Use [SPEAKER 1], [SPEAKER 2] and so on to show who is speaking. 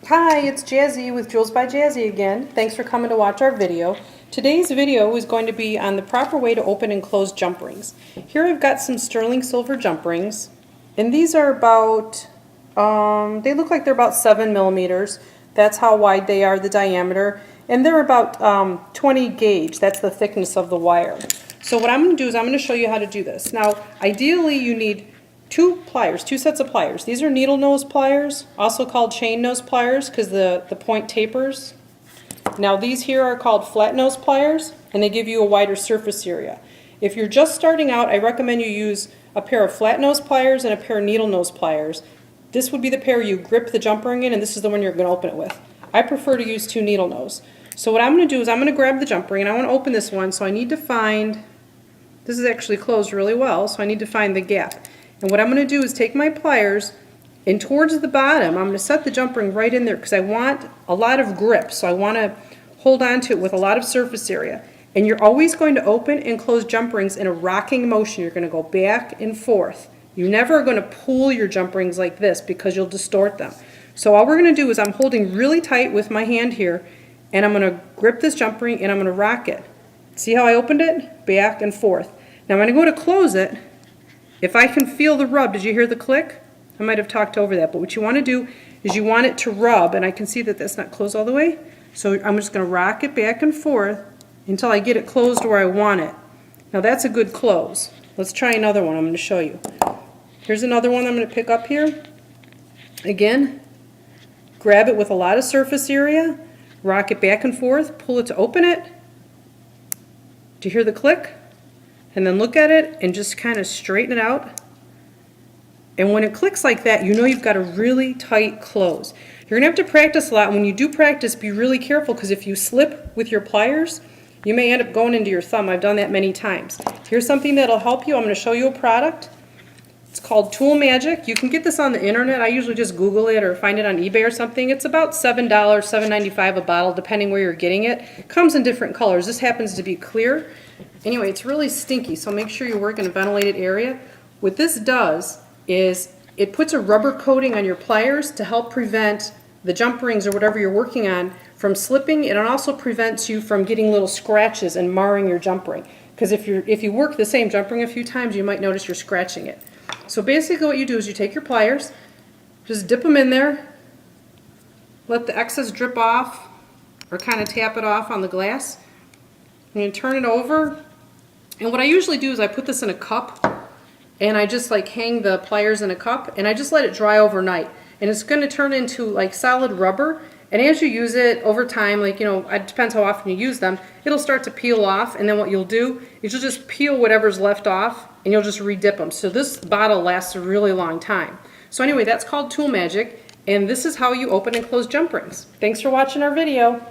[SPEAKER 1] Hi, it's Jazzy with Jewels by Jazzy again. Thanks for coming to watch our video. Today's video is going to be on the proper way to open and close jump rings. Here I've got some sterling silver jump rings, and these are about, they look like they're about 7 millimeters. That's how wide they are, the diameter, and they're about 20 gauge. That's the thickness of the wire. So what I'm going to do is I'm going to show you how to do this. Now, ideally you need two sets of pliers. These are needle nose pliers, also called chain nose pliers because the point tapers. Now these here are called flat nose pliers, and they give you a wider surface area. If you're just starting out, I recommend you use a pair of flat nose pliers and a pair of needle nose pliers. This would be the pair you grip the jump ring in, and this is the one you're going to open it with. I prefer to use two needle nose. So what I'm going to do is I'm going to grab the jump ring, and I want to open this one, so I need to find, this is actually closed really well, so I need to find the gap. And what I'm going to do is take my pliers, and towards the bottom I'm going to set the jump ring right in there because I want a lot of grip, so I want to hold on to it with a lot of surface area. And you're always going to open and close jump rings in a rocking motion. You're going to go back and forth. You're never going to pull your jump rings like this because you'll distort them. So all we're going to do is I'm holding really tight with my hand here, and I'm going to grip this jump ring and I'm going to rock it. See how I opened it? Back and forth. Now I'm going to go to close it. If I can feel the rub, did you hear the click? I might have talked over that, but what you want to do is you want it to rub, and I can see that that's not closed all the way, so I'm just going to rock it back and forth until I get it closed where I want it. Now that's a good close. Let's try another one I'm going to show you. Here's another one I'm going to pick up here. Again, grab it with a lot of surface area, rock it back and forth, pull it to open it. Do you hear the click? And then look at it and just kind of straighten it out. And when it clicks like that, you know you've got a really tight close. You're going to have to practice a lot. When you do practice, be really careful because if you slip with your pliers, you may end up going into your thumb. I've done that many times. Here's something that'll help you. I'm going to show you a product. It's called Tool Magic. You can get this on the internet. I usually just Google it or find it on eBay or something. It's about $7, $7.95 a bottle, depending where you're getting it. It comes in different colors. This happens to be clear. Anyway, it's really stinky, so make sure you work in a ventilated area. What this does is it puts a rubber coating on your pliers to help prevent the jump rings or whatever you're working on from slipping, and it also prevents you from getting little scratches and marring your jump ring. Because if you work the same jump ring a few times, you might notice you're scratching it. So basically what you do is you take your pliers, just dip them in there, let the excess drip off, or kind of tap it off on the glass, and you turn it over. And what I usually do is I put this in a cup, and I just like hang the pliers in a cup, and I just let it dry overnight. And it's going to turn into like solid rubber, and as you use it over time, like, you know, it depends how often you use them, it'll start to peel off, and then what you'll do is you'll just peel whatever's left off, and you'll just re-dip them. So this bottle lasts a really long time. So anyway, that's called Tool Magic, and this is how you open and close jump rings. Thanks for watching our video.